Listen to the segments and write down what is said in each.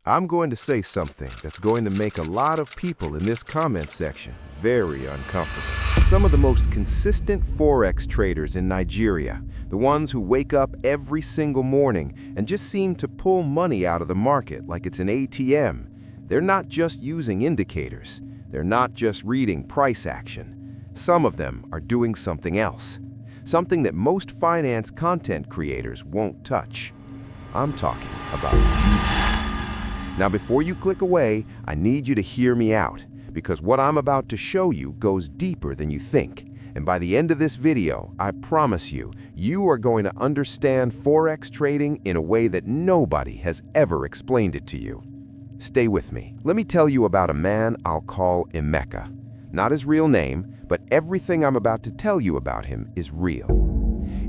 I'm going to say something that's going to make a lot of people in this comment section very uncomfortable. Some of the most consistent Forex traders in Nigeria, the ones who wake up every single morning and just seem to pull money out of the market like it's an ATM, they're not just using indicators. They're not just reading price action. Some of them are doing something else, something that most finance content creators won't touch. I'm talking about Juju. Now, before you click away, I need you to hear me out, because what I'm about to show you goes deeper than you think. And by the end of this video, I promise you, you are going to understand Forex trading in a way that nobody has ever explained it to you. Stay with me. Let me tell you about a man I'll call Emeka. Not his real name, but everything I'm about to tell you about him is real.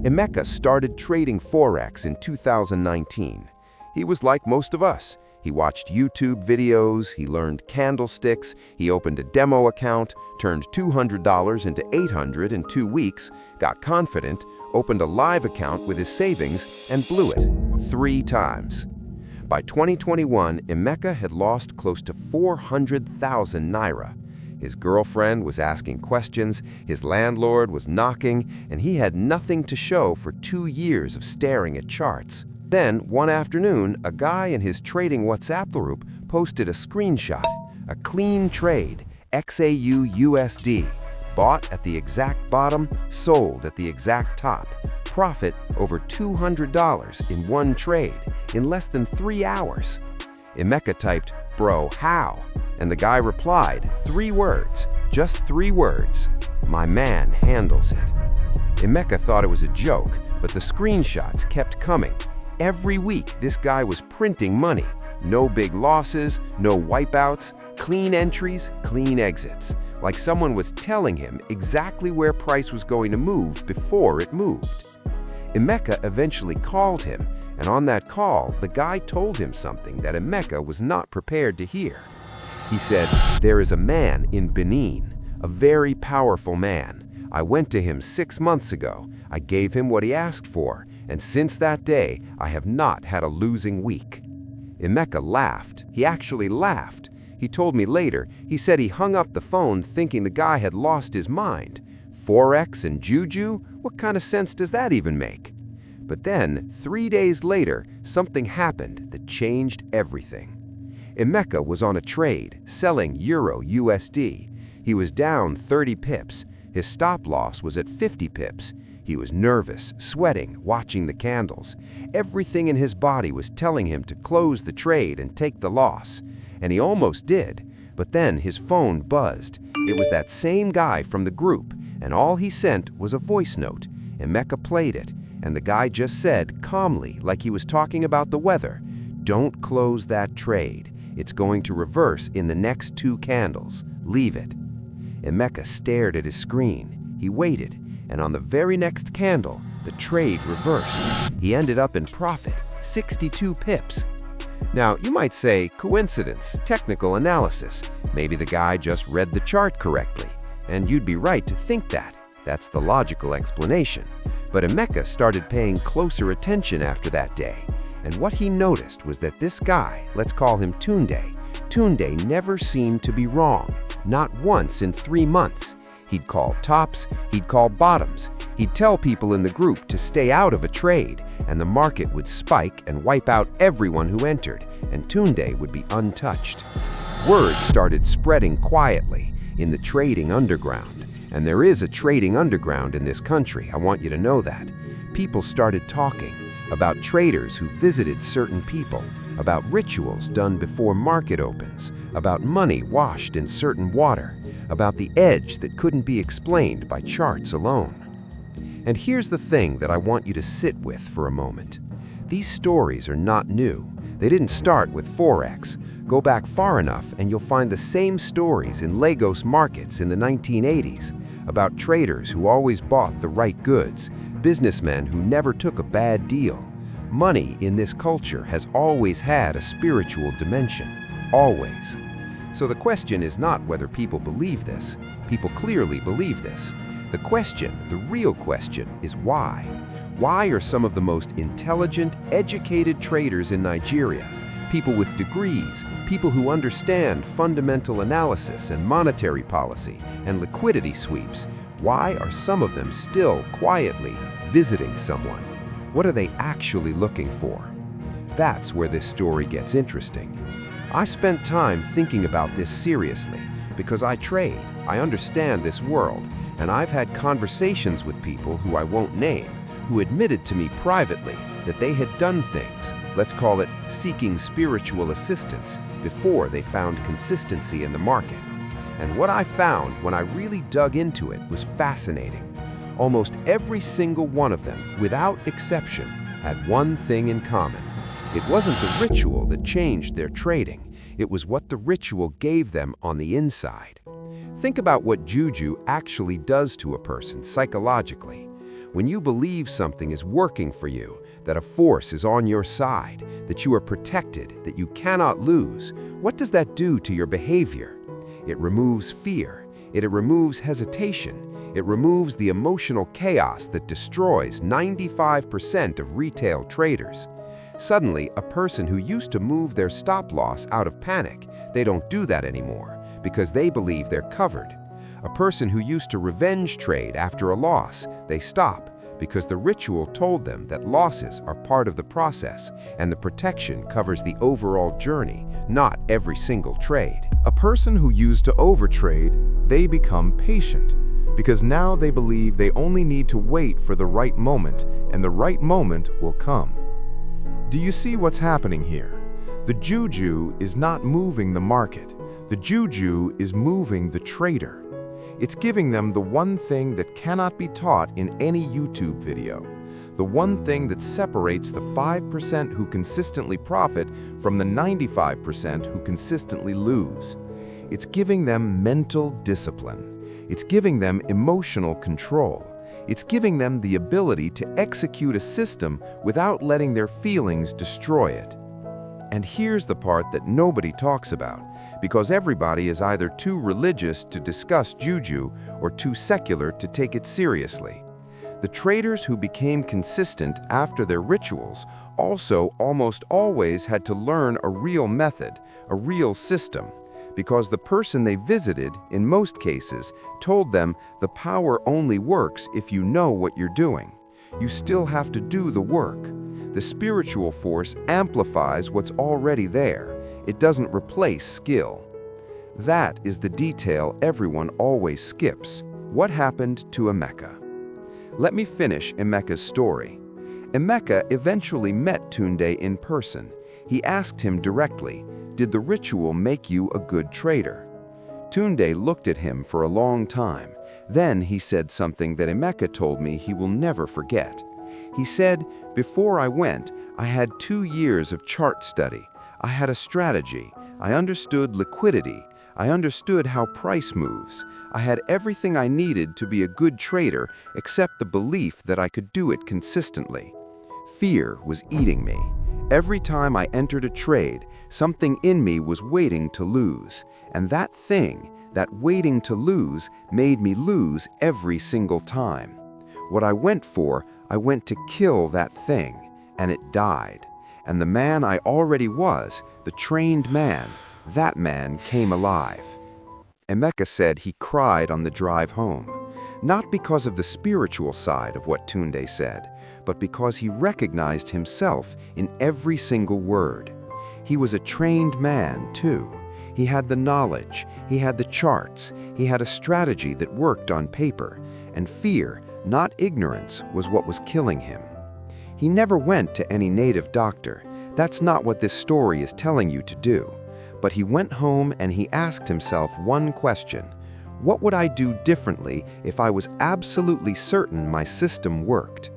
Emeka started trading Forex in 2019. He was like most of us. He watched YouTube videos, he learned candlesticks, he opened a demo account, turned $200 into $800 in 2 weeks, got confident, opened a live account with his savings, and blew it 3 times. By 2021, Emeka had lost close to 400,000 naira. His girlfriend was asking questions, his landlord was knocking, and he had nothing to show for 2 years of staring at charts. Then, one afternoon, a guy in his trading WhatsApp group posted a screenshot, a clean trade, XAU USD, bought at the exact bottom, sold at the exact top, profit over $200 in one trade in less than 3 hours. Emeka typed, "Bro, how?" And the guy replied, 3 words, just 3 words, "My man handles it." Emeka thought it was a joke, but the screenshots kept coming. Every week, this guy was printing money. No big losses, no wipeouts, clean entries, clean exits. Like someone was telling him exactly where price was going to move before it moved. Emeka eventually called him, and on that call, the guy told him something that Emeka was not prepared to hear. He said, "There is a man in Benin, a very powerful man. I went to him 6 months ago. I gave him what he asked for, and since that day, I have not had a losing week." Emeka laughed. He actually laughed. He told me later, he said he hung up the phone thinking the guy had lost his mind. Forex and Juju? What kind of sense does that even make? But then, 3 days later, something happened that changed everything. Emeka was on a trade, selling Euro USD. He was down 30 pips. His stop loss was at 50 pips. He was nervous, sweating, watching the candles. Everything in his body was telling him to close the trade and take the loss. And he almost did. But then his phone buzzed. It was that same guy from the group, and all he sent was a voice note. Emeka played it, and the guy just said, calmly, like he was talking about the weather, "Don't close that trade. It's going to reverse in the next 2 candles. Leave it." Emeka stared at his screen. He waited, and on the very next candle, the trade reversed. He ended up in profit, 62 pips. Now, you might say, coincidence, technical analysis. Maybe the guy just read the chart correctly, and you'd be right to think that. That's the logical explanation. But Emeka started paying closer attention after that day, and what he noticed was that this guy, let's call him Tunde, never seemed to be wrong, not once in 3 months. He'd call tops, he'd call bottoms. He'd tell people in the group to stay out of a trade, and the market would spike and wipe out everyone who entered, and Tunde would be untouched. Word started spreading quietly in the trading underground, and there is a trading underground in this country, I want you to know that. People started talking about traders who visited certain people, about rituals done before market opens, about money washed in certain water, about the edge that couldn't be explained by charts alone. And here's the thing that I want you to sit with for a moment. These stories are not new. They didn't start with Forex. Go back far enough and you'll find the same stories in Lagos markets in the 1980s, about traders who always bought the right goods, businessmen who never took a bad deal. Money in this culture has always had a spiritual dimension, always. So the question is not whether people believe this. People clearly believe this. The question, the real question, is why. Why are some of the most intelligent, educated traders in Nigeria, people with degrees, people who understand fundamental analysis and monetary policy and liquidity sweeps. Why are some of them still quietly visiting someone? What are they actually looking for? That's where this story gets interesting. I spent time thinking about this seriously because I trade, I understand this world, and I've had conversations with people who I won't name, who admitted to me privately that they had done things, let's call it seeking spiritual assistance, before they found consistency in the market. And what I found when I really dug into it was fascinating. Almost every single one of them, without exception, had one thing in common. It wasn't the ritual that changed their trading, it was what the ritual gave them on the inside. Think about what Juju actually does to a person psychologically. When you believe something is working for you, that a force is on your side, that you are protected, that you cannot lose, what does that do to your behavior? It removes fear, it removes hesitation, it removes the emotional chaos that destroys 95% of retail traders. Suddenly, a person who used to move their stop loss out of panic, they don't do that anymore because they believe they're covered. A person who used to revenge trade after a loss, they stop because the ritual told them that losses are part of the process and the protection covers the overall journey, not every single trade. A person who used to overtrade, they become patient because now they believe they only need to wait for the right moment, and the right moment will come. Do you see what's happening here? The Juju is not moving the market. The Juju is moving the trader. It's giving them the one thing that cannot be taught in any YouTube video. The one thing that separates the 5% who consistently profit from the 95% who consistently lose. It's giving them mental discipline. It's giving them emotional control. It's giving them the ability to execute a system without letting their feelings destroy it. And here's the part that nobody talks about, because everybody is either too religious to discuss Juju or too secular to take it seriously. The traders who became consistent after their rituals also almost always had to learn a real method, a real system, because the person they visited, in most cases, told them the power only works if you know what you're doing. You still have to do the work. The spiritual force amplifies what's already there. It doesn't replace skill. That is the detail everyone always skips. What happened to Emeka? Let me finish Emeka's story. Emeka eventually met Tunde in person. He asked him directly, "Did the ritual make you a good trader?" Tunde looked at him for a long time. Then he said something that Emeka told me he will never forget. He said, "Before I went, I had 2 years of chart study. I had a strategy. I understood liquidity. I understood how price moves. I had everything I needed to be a good trader except the belief that I could do it consistently. Fear was eating me. Every time I entered a trade, something in me was waiting to lose. And that thing, that waiting to lose, made me lose every single time. What I went for, I went to kill that thing, and it died. And the man I already was, the trained man, that man came alive." Emeka said he cried on the drive home, not because of the spiritual side of what Tunde said, but because he recognized himself in every single word. He was a trained man, too. He had the knowledge, he had the charts, he had a strategy that worked on paper, and fear, not ignorance, was what was killing him. He never went to any native doctor. That's not what this story is telling you to do. But he went home and he asked himself one question. What would I do differently if I was absolutely certain my system worked?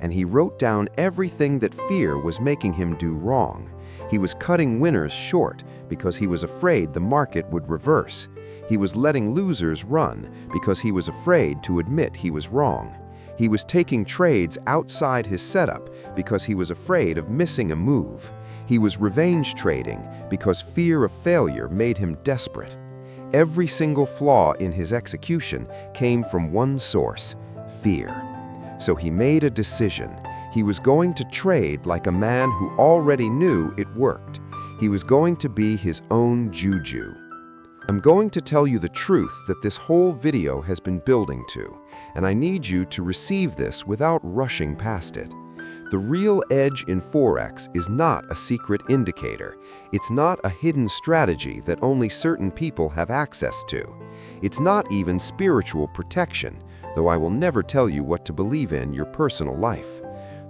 And he wrote down everything that fear was making him do wrong. He was cutting winners short because he was afraid the market would reverse. He was letting losers run because he was afraid to admit he was wrong. He was taking trades outside his setup because he was afraid of missing a move. He was revenge trading because fear of failure made him desperate. Every single flaw in his execution came from one source: fear. So he made a decision. He was going to trade like a man who already knew it worked. He was going to be his own Juju. I'm going to tell you the truth that this whole video has been building to, and I need you to receive this without rushing past it. The real edge in Forex is not a secret indicator. It's not a hidden strategy that only certain people have access to. It's not even spiritual protection, though I will never tell you what to believe in your personal life.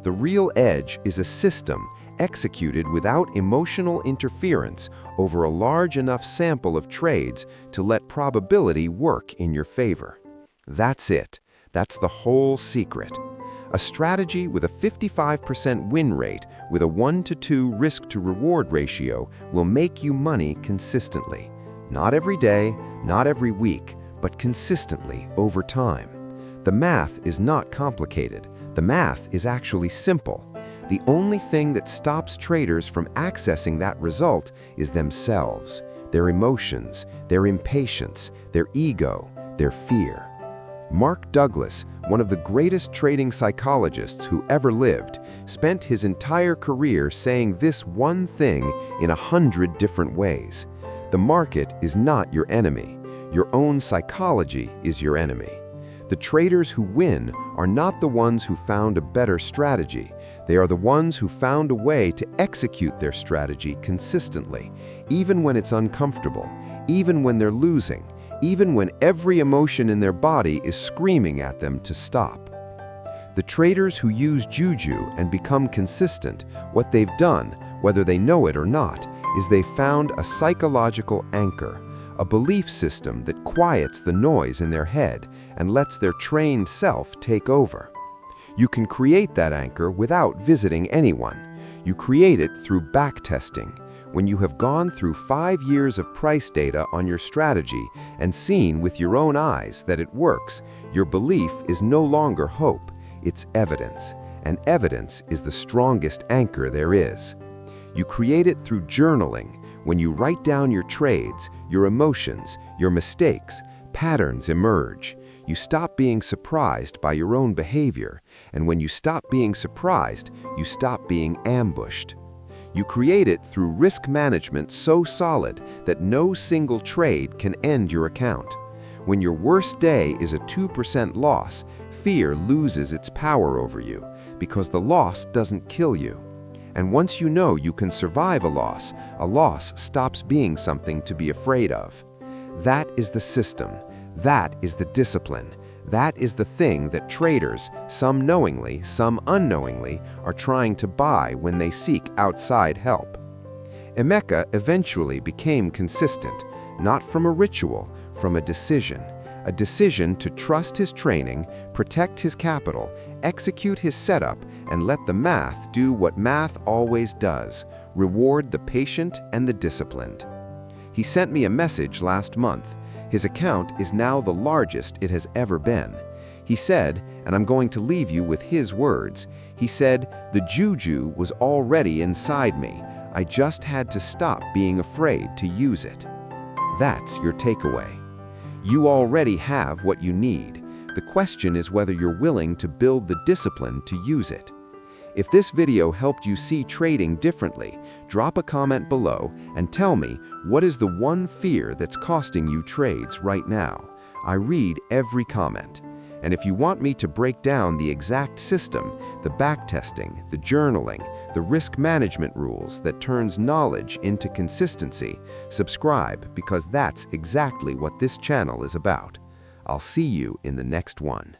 The real edge is a system executed without emotional interference over a large enough sample of trades to let probability work in your favor. That's it. That's the whole secret. A strategy with a 55% win rate with a 1-to-2 risk-to-reward ratio will make you money consistently. Not every day, not every week, but consistently over time. The math is not complicated. The math is actually simple. The only thing that stops traders from accessing that result is themselves, their emotions, their impatience, their ego, their fear. Mark Douglas, one of the greatest trading psychologists who ever lived, spent his entire career saying this one thing in 100 different ways. The market is not your enemy. Your own psychology is your enemy. The traders who win are not the ones who found a better strategy. They are the ones who found a way to execute their strategy consistently, even when it's uncomfortable, even when they're losing, even when every emotion in their body is screaming at them to stop. The traders who use Juju and become consistent, what they've done, whether they know it or not, is they found a psychological anchor, a belief system that quiets the noise in their head and lets their trained self take over. You can create that anchor without visiting anyone. You create it through backtesting. When you have gone through 5 years of price data on your strategy and seen with your own eyes that it works, your belief is no longer hope, it's evidence. And evidence is the strongest anchor there is. You create it through journaling. When you write down your trades, your emotions, your mistakes, patterns emerge. You stop being surprised by your own behavior, and when you stop being surprised, you stop being ambushed. You create it through risk management so solid that no single trade can end your account. When your worst day is a 2% loss, fear loses its power over you because the loss doesn't kill you. And once you know you can survive a loss stops being something to be afraid of. That is the system. That is the discipline. That is the thing that traders, some knowingly, some unknowingly, are trying to buy when they seek outside help. Emeka eventually became consistent, not from a ritual, from a decision to trust his training, protect his capital, execute his setup, and let the math do what math always does, reward the patient and the disciplined. He sent me a message last month. His account is now the largest it has ever been. He said, and I'm going to leave you with his words, he said, "The Juju was already inside me. I just had to stop being afraid to use it." That's your takeaway. You already have what you need. The question is whether you're willing to build the discipline to use it. If this video helped you see trading differently, drop a comment below and tell me what is the one fear that's costing you trades right now. I read every comment. And if you want me to break down the exact system, the backtesting, the journaling, the risk management rules that turns knowledge into consistency, subscribe because that's exactly what this channel is about. I'll see you in the next one.